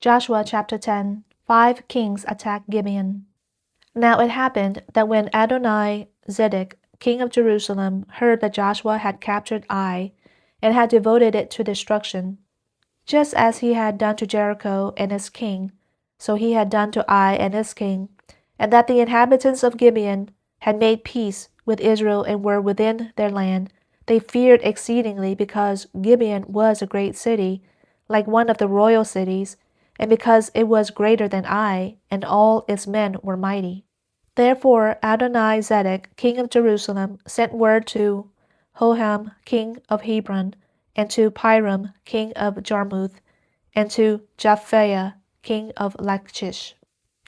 Joshua chapter 10. 5 kings attack Gibeon. Now it happened that when Adoni-Zedek, king of Jerusalem, heard that Joshua had captured Ai and had devoted it to destruction, just as he had done to Jericho and its king, so he had done to Ai and its king, and that the inhabitants of Gibeon had made peace with Israel and were within their land, they feared exceedingly, because Gibeon was a great city, like one of the royal cities, and because it was greater than Ai, and all its men were mighty. Therefore Adoni-Zedek, king of Jerusalem, sent word to Hoham, king of Hebron, and to Piram, king of Jarmuth, and to Japhia, king of Lachish,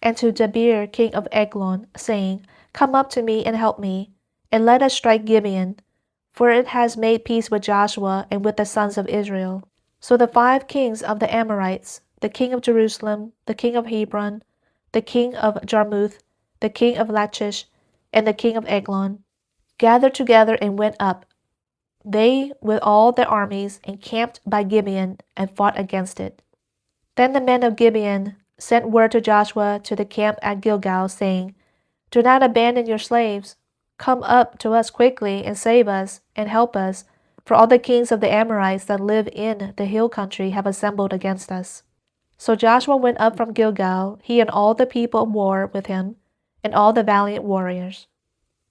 and to Debir, king of Eglon, saying, Come up to me and help me, and let us strike Gibeon, for it has made peace with Joshua and with the sons of Israel. So the 5 kings of the Amorites, the king of Jerusalem, the king of Hebron, the king of Jarmuth, the king of Lachish, and the king of Eglon, gathered together and went up, they with all their armies, and camped by Gibeon, and fought against it. Then the men of Gibeon sent word to Joshua to the camp at Gilgal, saying, Do not abandon your slaves. Come up to us quickly, and save us, and help us, for all the kings of the Amorites that live in the hill country have assembled against us. So Joshua went up from Gilgal, he and all the people of war with him, and all the valiant warriors.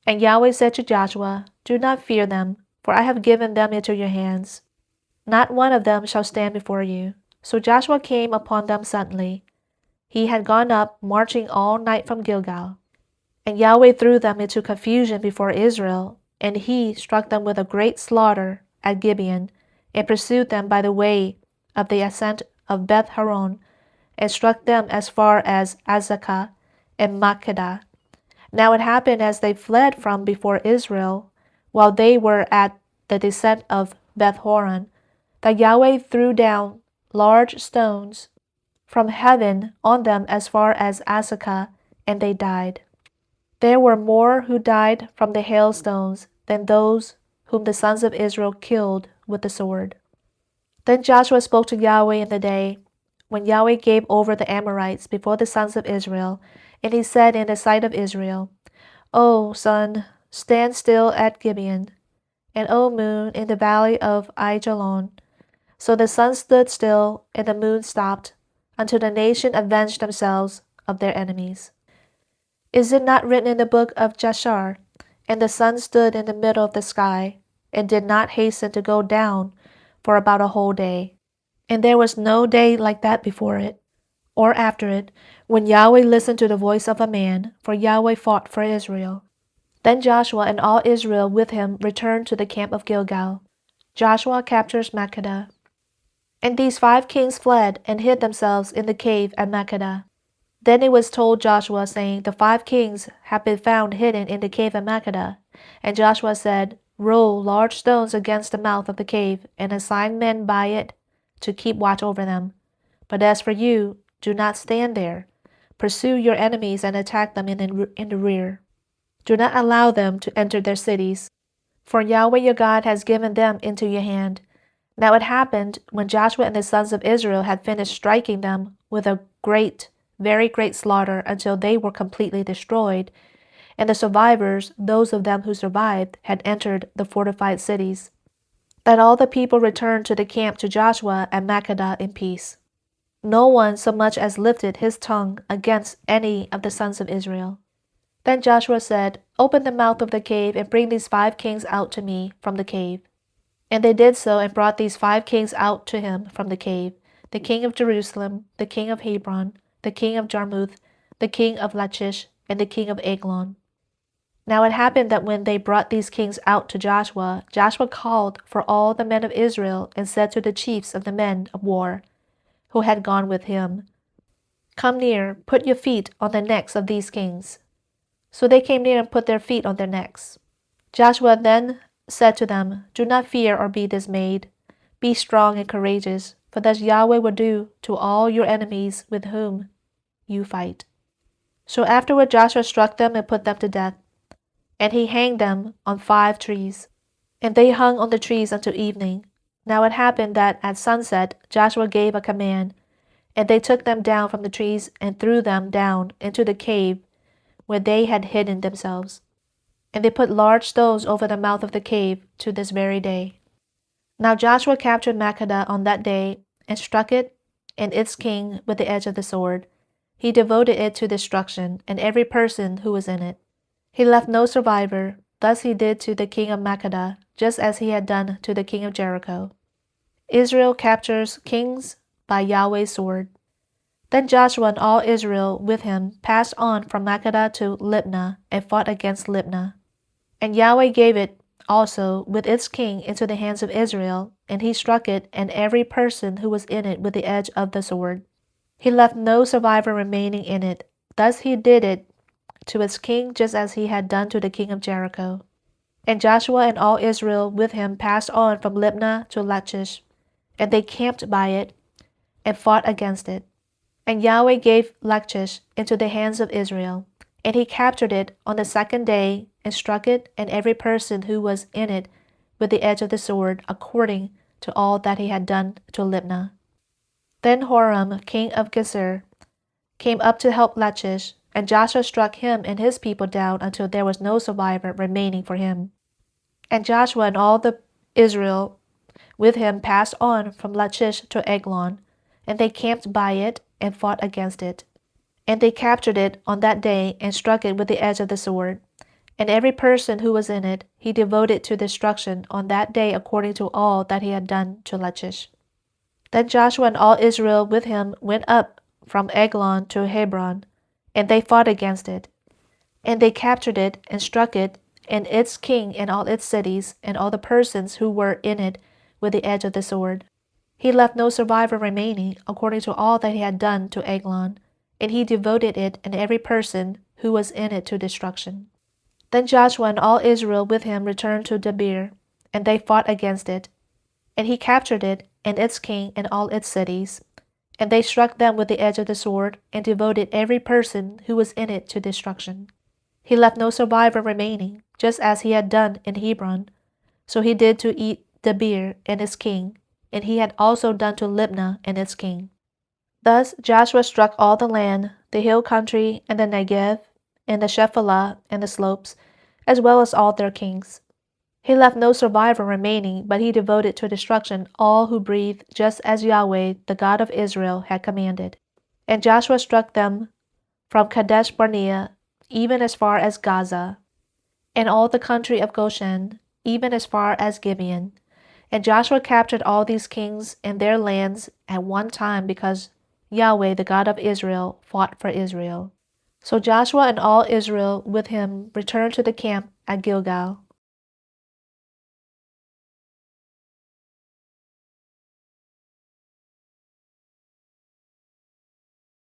And Yahweh said to Joshua, Do not fear them, for I have given them into your hands. Not one of them shall stand before you. So Joshua came upon them suddenly. He had gone up, marching all night from Gilgal. And Yahweh threw them into confusion before Israel, and he struck them with a great slaughter at Gibeon, and pursued them by the way of the ascent of Beth-horon, and struck them as far as Azekah and MAKKEDAH. Now it happened as they fled from before Israel, while they were at the descent of Beth-horon, that Yahweh threw down large stones from heaven on them as far as Azekah, and they died. There were more who died from the hailstones than those whom the sons of Israel killed with the sword. Then Joshua spoke to Yahweh in the day, when Yahweh gave over the Amorites before the sons of Israel, and he said in the sight of Israel, O sun, stand still at Gibeon, and O moon, in the valley of Aijalon. So the sun stood still, and the moon stopped, until the nation avenged themselves of their enemies. Is it not written in the book of Jashar? And the sun stood in the middle of the sky, and did not hasten to go down for about a whole day. And there was no day like that before it, or after it, when Yahweh listened to the voice of a man, for Yahweh fought for Israel. Then Joshua and all Israel with him returned to the camp of Gilgal. Joshua captures Makkedah. And these 5 kings fled and hid themselves in the cave at Makkedah. Then it was told Joshua, saying, The 5 kings have been found hidden in the cave at Makkedah. And Joshua said, Roll large stones against the mouth of the cave, and assign men by it to keep watch over them. But as for you, do not stand there. Pursue your enemies and attack them in the rear. Do not allow them to enter their cities, for Yahweh your God has given them into your hand. Now it happened, when Joshua and the sons of Israel had finished striking them with a very great slaughter until they were completely destroyed, and the survivors, those of them who survived, had entered the fortified cities, that all the people returned to the camp to Joshua at Makkedah in peace. No one so much as lifted his tongue against any of the sons of Israel. Then Joshua said, Open the mouth of the cave, and bring these 5 kings out to me from the cave. And they did so, and brought these 5 kings out to him from the cave, the king of Jerusalem, the king of Hebron, the king of Jarmuth, the king of Lachish, and the king of Eglon. Now it happened that when they brought these kings out to Joshua, Joshua called for all the men of Israel, and said to the chiefs of the men of war, who had gone with him, Come near, put your feet on the necks of these kings. So they came near and put their feet on their necks. Joshua then said to them, Do not fear or be dismayed. Be strong and courageous, for thus Yahweh will do to all your enemies with whom you fight. So afterward Joshua struck them and put them to death, and he hanged them on 5 trees. And they hung on the trees until evening. Now it happened that at sunset Joshua gave a command, And they took them down from the trees and threw them down into the cave where they had hidden themselves. And they put large stones over the mouth of the cave to this very day. Now Joshua captured Makkedah on that day and struck it and its king with the edge of the sword. He devoted it to destruction, and every person who was in it. He left no survivor. Thus he did to the king of Makkedah, just as he had done to the king of Jericho. Israel captures kings by Yahweh's sword. Then Joshua and all Israel with him passed on from Makkedah to Libnah and fought against Libnah. And Yahweh gave it also with its king into the hands of Israel, and he struck it and every person who was in it with the edge of the sword. He left no survivor remaining in it. Thus he did it to its king just as he had done to the king of Jericho. And Joshua and all Israel with him passed on from Libnah to Lachish, and they camped by it and fought against it. And Yahweh gave Lachish into the hands of Israel, and he captured it on the second day and struck it and every person who was in it with the edge of the sword, according to all that he had done to Libnah. Then Horam, king of Gezer, came up to help Lachish, and Joshua struck him and his people down until there was no survivor remaining for him. And Joshua and all the Israel with him passed on from Lachish to Eglon, and they camped by it and fought against it. And they captured it on that day and struck it with the edge of the sword. And every person who was in it he devoted to destruction on that day according to all that he had done to Lachish. Then Joshua and all Israel with him went up from Eglon to Hebron, and they fought against it. And they captured it and struck it and its king and all its cities and all the persons who were in it with the edge of the sword. He left no survivor remaining according to all that he had done to Eglon, and he devoted it and every person who was in it to destruction. Then Joshua and all Israel with him returned to Debir, and they fought against it. And he captured it and its king and all its cities. And they struck them with the edge of the sword, and devoted every person who was in it to destruction. He left no survivor remaining, just as he had done in Hebron. So he did to Debir and its king, and he had also done to Libnah and its king. Thus Joshua struck all the land, the hill country, and the Negev, and the Shephelah, and the slopes, as well as all their kings. He left no survivor remaining, but he devoted to destruction all who breathed, just as Yahweh, the God of Israel, had commanded. And Joshua struck them from Kadesh Barnea, even as far as Gaza, and all the country of Goshen, even as far as Gibeon. And Joshua captured all these kings and their lands at one time, because Yahweh, the God of Israel, fought for Israel. So Joshua and all Israel with him returned to the camp at Gilgal.